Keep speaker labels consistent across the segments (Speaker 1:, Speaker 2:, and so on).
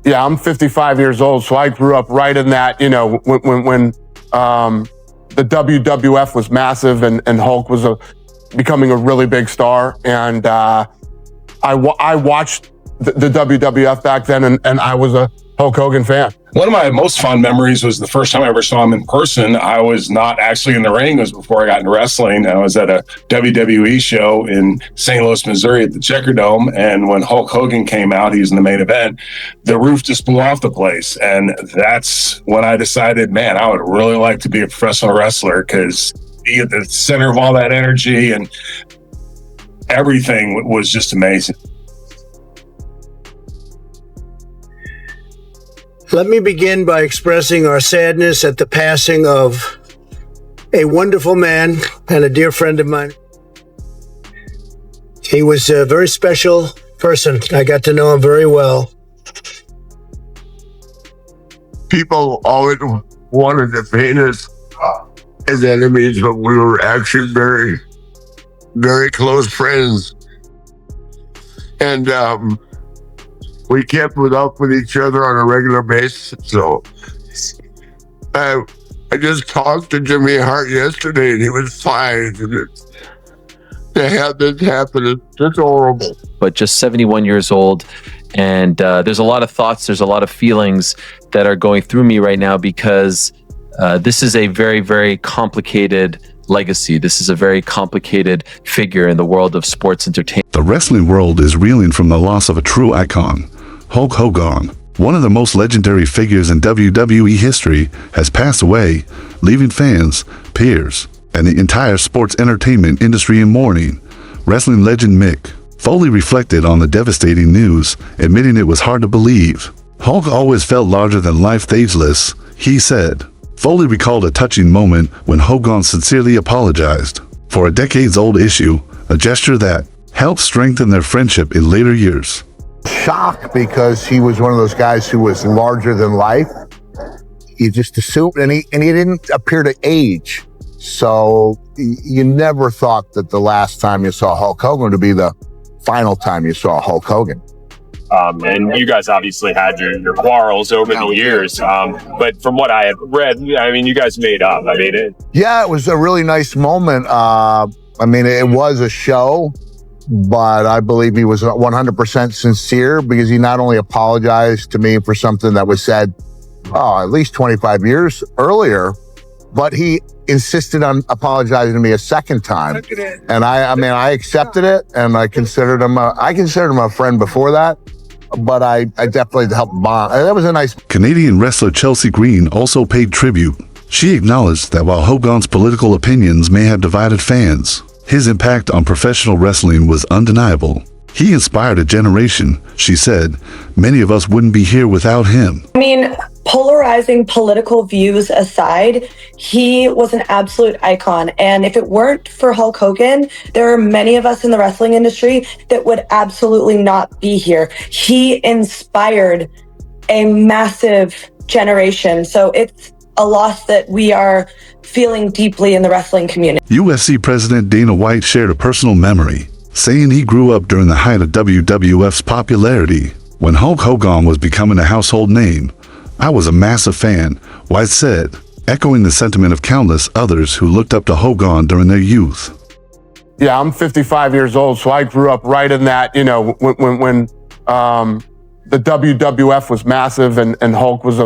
Speaker 1: Yeah, I'm 55 years old, so I grew up right in that, when the WWF was massive and Hulk was becoming a really big star. And I watched the WWF back then, and I was a Hulk Hogan fan.
Speaker 2: One of my most fond memories was the first time I ever saw him in person. I was not actually in the ring. It was before I got into wrestling. I was at a WWE show in St. Louis, Missouri at the Checker Dome. And when Hulk Hogan came out, he was in the main event, the roof just blew off the place. And that's when I decided, man, I would really like to be a professional wrestler, because be at the center of all that energy and everything was just amazing.
Speaker 3: Let me begin by expressing our sadness at the passing of a wonderful man and a dear friend of mine. He was a very special person. I got to know him very well.
Speaker 4: People always wanted to paint us as enemies, but we were actually very, very close friends. And we kept up with each other on a regular basis. So I just talked to Jimmy Hart yesterday, and he was fine. And to have this happen, it's horrible.
Speaker 5: But just 71 years old, and there's a lot of thoughts, there's a lot of feelings that are going through me right now, because this is a very, very complicated legacy. This is a very complicated figure in the world of sports entertainment.
Speaker 6: The wrestling world is reeling from the loss of a true icon. Hulk Hogan, one of the most legendary figures in WWE history, has passed away, leaving fans, peers, and the entire sports entertainment industry in mourning. Wrestling legend Mick Foley reflected on the devastating news, admitting it was hard to believe. Hulk always felt larger than life, ageless, he said. Foley recalled a touching moment when Hogan sincerely apologized for a decades-old issue, a gesture that helped strengthen their friendship in later years.
Speaker 7: Shock, because he was one of those guys who was larger than life. You just assumed, and he didn't appear to age. So you never thought that the last time you saw Hulk Hogan would be the final time you saw Hulk Hogan.
Speaker 8: And you guys obviously had your quarrels over the years. But from what I had read, I mean, you guys made up.
Speaker 7: Yeah, it was a really nice moment. It was a show, but I believe he was 100% sincere, because he not only apologized to me for something that was said, at least 25 years earlier, but he insisted on apologizing to me a second time. And I accepted it, and I considered him a friend before that, but I definitely helped bond. That was a nice.
Speaker 6: Canadian wrestler Chelsea Green also paid tribute. She acknowledged that while Hogan's political opinions may have divided fans, his impact on professional wrestling was undeniable. He inspired a generation, she said. Many of us wouldn't be here without him.
Speaker 9: Polarizing political views aside, he was an absolute icon. And if it weren't for Hulk Hogan, there are many of us in the wrestling industry that would absolutely not be here. He inspired a massive generation. So it's a loss that we are feeling deeply in the wrestling community.
Speaker 6: UFC President Dana White shared a personal memory, saying he grew up during the height of WWF's popularity. When Hulk Hogan was becoming a household name, I was a massive fan, White said, echoing the sentiment of countless others who looked up to Hogan during their youth.
Speaker 1: Yeah, I'm 55 years old, so I grew up right in that, when the WWF was massive and Hulk was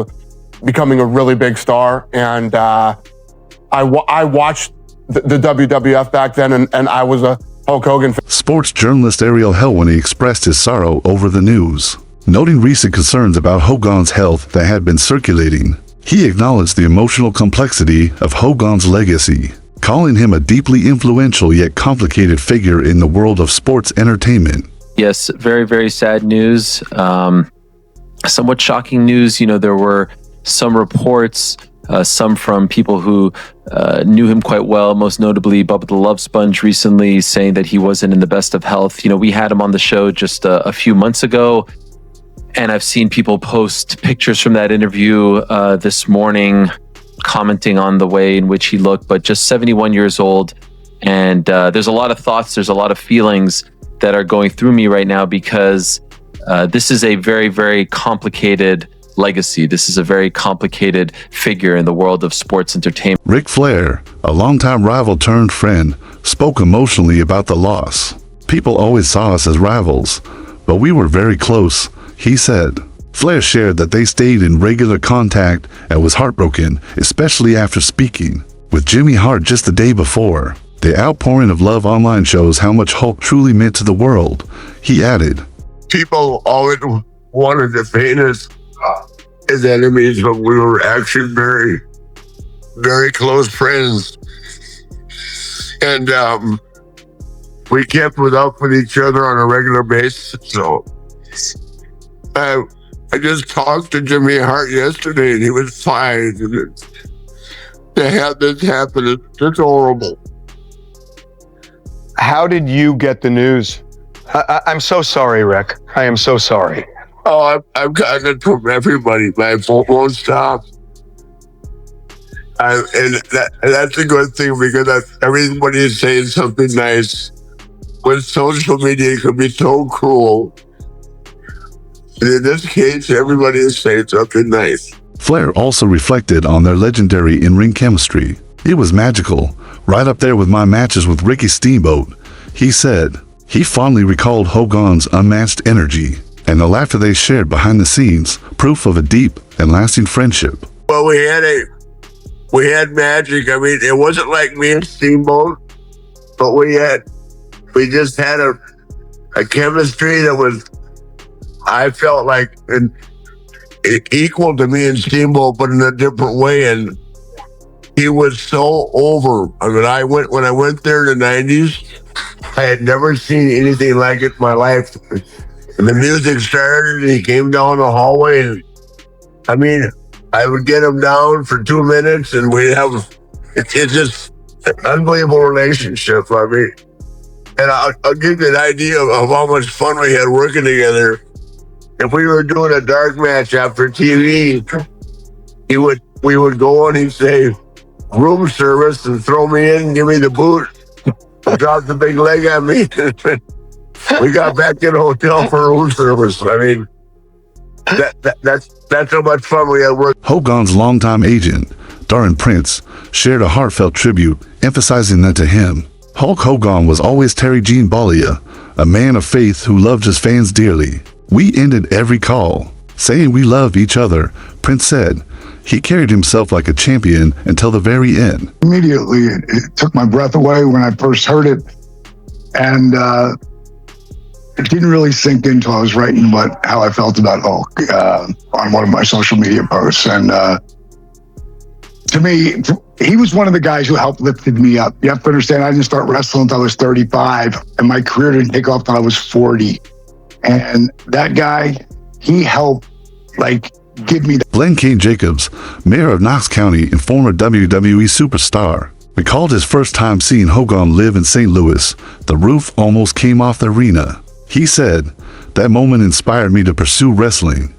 Speaker 1: becoming a really big star. And I watched the WWF back then, and I was a Hulk Hogan fan.
Speaker 6: Sports journalist Ariel Helwani expressed his sorrow over the news, noting recent concerns about Hogan's health that had been circulating. He acknowledged the emotional complexity of Hogan's legacy, calling him a deeply influential yet complicated figure in the world of sports entertainment.
Speaker 5: Yes, very, very sad news. Somewhat shocking news. There were some reports, some from people who knew him quite well, most notably Bubba the Love Sponge recently, saying that he wasn't in the best of health. We had him on the show just a few months ago, and I've seen people post pictures from that interview this morning, commenting on the way in which he looked, but just 71 years old. And there's a lot of thoughts, there's a lot of feelings that are going through me right now, because This is a very, very complicated legacy. This is a very complicated figure in the world of sports entertainment.
Speaker 6: Ric Flair, a longtime rival turned friend, spoke emotionally about the loss. People always saw us as rivals, but we were very close, he said. Flair shared that they stayed in regular contact and was heartbroken, especially after speaking with Jimmy Hart just the day before. The outpouring of love online shows how much Hulk truly meant to the world, he added.
Speaker 4: People always wanted to paint us as enemies, but we were actually very, very close friends. And we kept it up with each other on a regular basis. So I just talked to Jimmy Hart yesterday, and he was fine. To have this happen, it's just horrible.
Speaker 10: How did you get the news? I'm so sorry, Rick. I am so sorry.
Speaker 4: Oh, I've gotten it from everybody. My phone won't stop. And that's a good thing, because everybody is saying something nice. When social media can be so cruel, and in this case, everybody is saying something nice.
Speaker 6: Flair also reflected on their legendary in-ring chemistry. It was magical, right up there with my matches with Ricky Steamboat, he said. He fondly recalled Hogan's unmatched energy and the laughter they shared behind the scenes, proof of a deep and lasting friendship.
Speaker 4: Well, we had magic. I mean, it wasn't like me and Steamboat, but we just had a chemistry that was, I felt like, equal to me and Steamboat, but in a different way. And he was so over. I mean, when I went there in the 90s, I had never seen anything like it in my life. And the music started, and he came down the hallway, and I mean, I would get him down for 2 minutes, and we'd have, it's just an unbelievable relationship. I mean, and I'll give you an idea of how much fun we had working together. If we were doing a dark match after TV, we would go and he'd say, room service, and throw me in and give me the boot. Drop the big leg on me. We got back to the hotel for room service. I mean, that's how much fun we had working.
Speaker 6: Hogan's longtime agent, Darren Prince, shared a heartfelt tribute, emphasizing that to him, Hulk Hogan was always Terry Gene Bollea, a man of faith who loved his fans dearly. We ended every call, saying we love each other, Prince said. He carried himself like a champion until the very end.
Speaker 11: Immediately, it took my breath away when I first heard it. And it didn't really sink in until I was writing how I felt about Hulk on one of my social media posts. And to me, he was one of the guys who helped lifted me up. You have to understand, I didn't start wrestling until I was 35, and my career didn't take off until I was 40. And that guy, he helped, give me that.
Speaker 6: Glenn King Jacobs, mayor of Knox County and former WWE superstar, recalled his first time seeing Hogan live in St. Louis. The roof almost came off the arena. He said, that moment inspired me to pursue wrestling.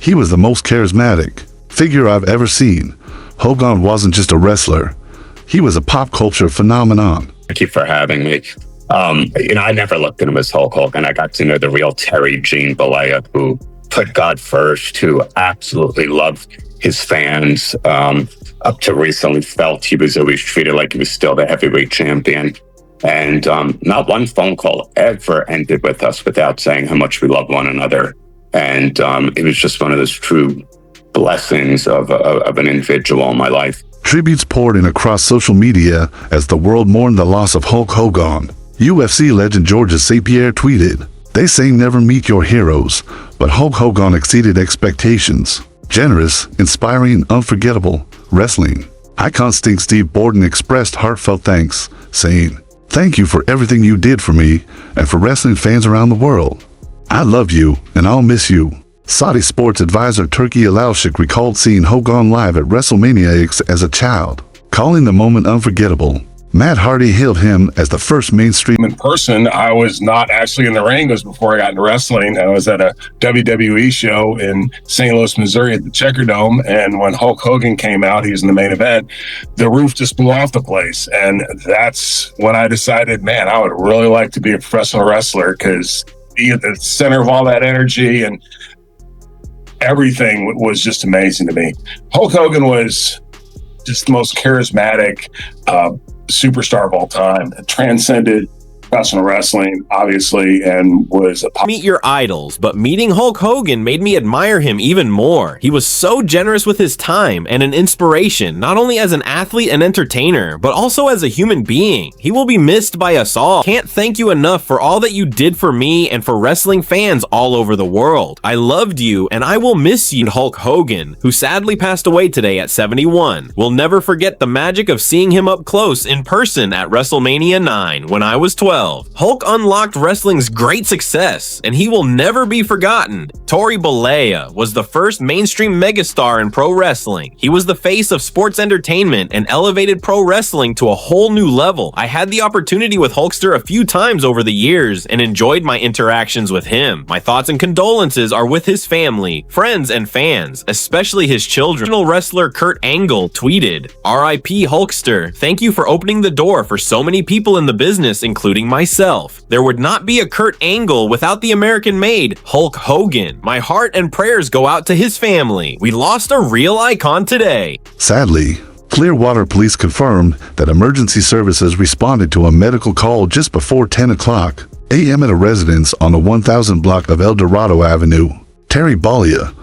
Speaker 6: He was the most charismatic figure I've ever seen. Hogan wasn't just a wrestler. He was a pop culture phenomenon.
Speaker 12: Thank you for having me. I never looked at him as Hulk Hogan. I got to know the real Terry Gene Bollea, who put God first, who absolutely loved his fans, up to recently felt he was always treated like he was still the heavyweight champion. And not one phone call ever ended with us without saying how much we love one another. And it was just one of those true blessings of an individual in my life.
Speaker 6: Tributes poured in across social media as the world mourned the loss of Hulk Hogan. UFC legend Georges St. Pierre tweeted, "They say never meet your heroes, but Hulk Hogan exceeded expectations. Generous, inspiring, unforgettable wrestling." Icon Sting Steve Borden expressed heartfelt thanks, saying, "Thank you for everything you did for me and for wrestling fans around the world. I love you and I'll miss you." Saudi sports advisor Turki Alalshik recalled seeing Hogan live at WrestleMania X as a child, calling the moment unforgettable. Matt Hardy hailed him as the first mainstream.
Speaker 2: In person, I was not actually in the ring. It was before I got into wrestling. I was at a WWE show in St. Louis, Missouri at the Checkerdome. And when Hulk Hogan came out, he was in the main event, the roof just blew off the place. And that's when I decided, man, I would really like to be a professional wrestler, because be at the center of all that energy, and everything was just amazing to me. Hulk Hogan was just the most charismatic superstar of all time. It transcended professional wrestling, obviously, and was
Speaker 13: meet your idols, but meeting Hulk Hogan made me admire him even more. He was so generous with his time and an inspiration, not only as an athlete and entertainer, but also as a human being. He will be missed by us all. Can't thank you enough for all that you did for me and for wrestling fans all over the world. I loved you, and I will miss you, Hulk Hogan, who sadly passed away today at 71. We'll never forget the magic of seeing him up close in person at WrestleMania 9 when I was 12. Hulk unlocked wrestling's great success, and he will never be forgotten. Tori Bollea was the first mainstream megastar in pro wrestling. He was the face of sports entertainment and elevated pro wrestling to a whole new level. I had the opportunity with Hulkster a few times over the years and enjoyed my interactions with him. My thoughts and condolences are with his family, friends, and fans, especially his children. Wrestler Kurt Angle tweeted, "R.I.P. Hulkster. Thank you for opening the door for so many people in the business, including myself. There would not be a Kurt Angle without the American-made Hulk Hogan. My heart and prayers go out to his family. We lost a real icon today."
Speaker 6: Sadly, Clearwater Police confirmed that emergency services responded to a medical call just before 10 o'clock a.m. at a residence on the 1000 block of El Dorado Avenue. Terry Bollea,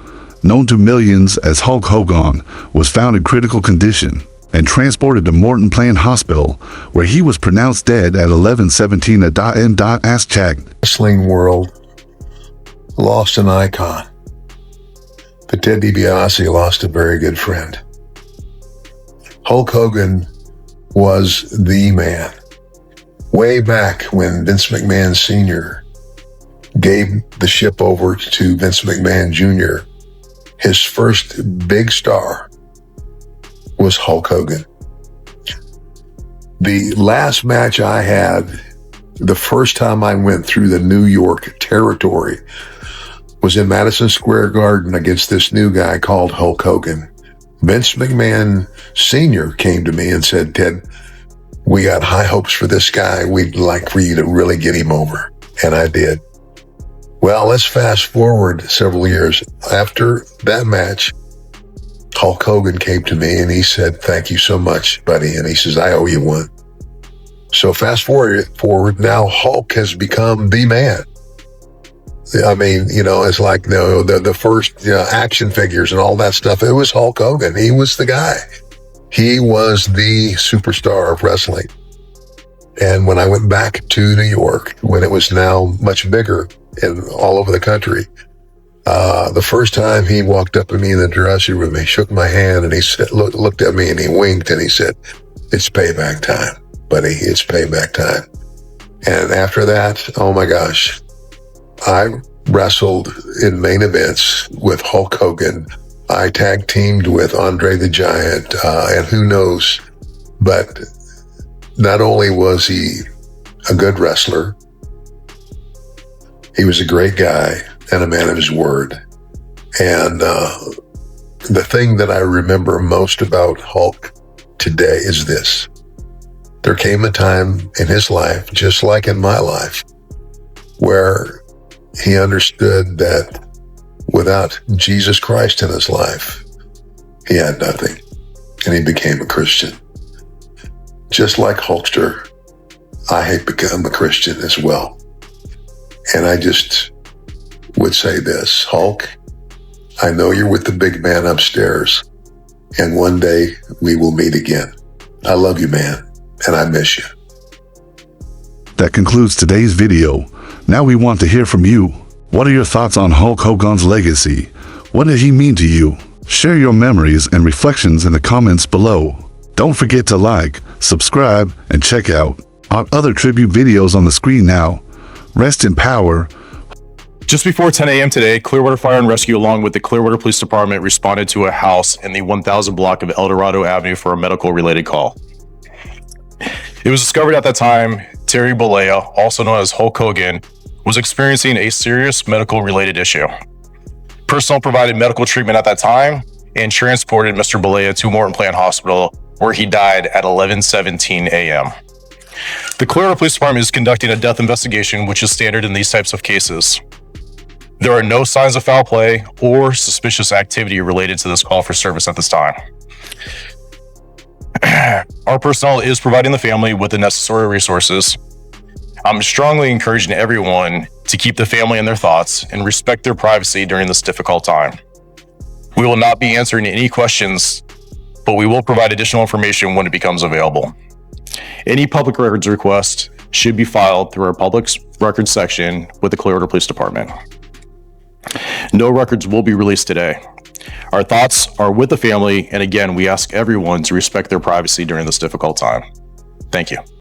Speaker 6: known to millions as Hulk Hogan, was found in critical condition and transported to Morton Plain Hospital, where he was pronounced dead at 11:17 a.m. Check.
Speaker 14: Wrestling world lost an icon, but Ted DiBiase lost a very good friend. Hulk Hogan was the man. Way back when Vince McMahon Sr. gave the ship over to Vince McMahon Jr., his first big star was Hulk Hogan. The last match I had, the first time I went through the New York territory, was in Madison Square Garden against this new guy called Hulk Hogan. Vince McMahon Sr. came to me and said, "Ted, we got high hopes for this guy. We'd like for you to really get him over." And I did. Well, let's fast forward several years. After that match, Hulk Hogan came to me and he said, "Thank you so much, buddy." And he says, "I owe you one." So fast forward, now Hulk has become the man. I mean, it's like the first action figures and all that stuff. It was Hulk Hogan. He was the guy. He was the superstar of wrestling. And when I went back to New York, when it was now much bigger and all over the country, the first time he walked up to me in the dressing room, he shook my hand and he said, looked at me and he winked and he said, "It's payback time, buddy. It's payback time." And after that, oh my gosh, I wrestled in main events with Hulk Hogan. I tag teamed with Andre the Giant, and who knows, but not only was he a good wrestler, he was a great guy and a man of his word. And the thing that I remember most about Hulk today is this. There came a time in his life, just like in my life, where he understood that without Jesus Christ in his life, he had nothing, and he became a Christian. Just like Hulkster, I had become a Christian as well. And I just would say this, Hulk, I know you're with the big man upstairs, and one day we will meet again. I love you, man, and I miss you.
Speaker 6: That concludes today's video. Now we want to hear from you. What are your thoughts on Hulk Hogan's legacy? What did he mean to you? Share your memories and reflections in the comments below. Don't forget to like, subscribe, and check out our other tribute videos on the screen now. Rest in power.
Speaker 15: Just before 10 a.m. today, Clearwater Fire and Rescue along with the Clearwater Police Department responded to a house in the 1000 block of El Dorado Avenue for a medical-related call. It was discovered at that time Terry Bollea, also known as Hulk Hogan, was experiencing a serious medical-related issue. Personnel provided medical treatment at that time and transported Mr. Bollea to Morton Plain Hospital, where he died at 11:17 a.m. The Clearwater Police Department is conducting a death investigation, which is standard in these types of cases. There are no signs of foul play or suspicious activity related to this call for service at this time. Our personnel is providing the family with the necessary resources. I'm strongly encouraging everyone to keep the family in their thoughts and respect their privacy during this difficult time. We will not be answering any questions, but we will provide additional information when it becomes available. Any public records request should be filed through our public records section with the Clearwater Police Department. No records will be released today. Our thoughts are with the family, and again, we ask everyone to respect their privacy during this difficult time. Thank you.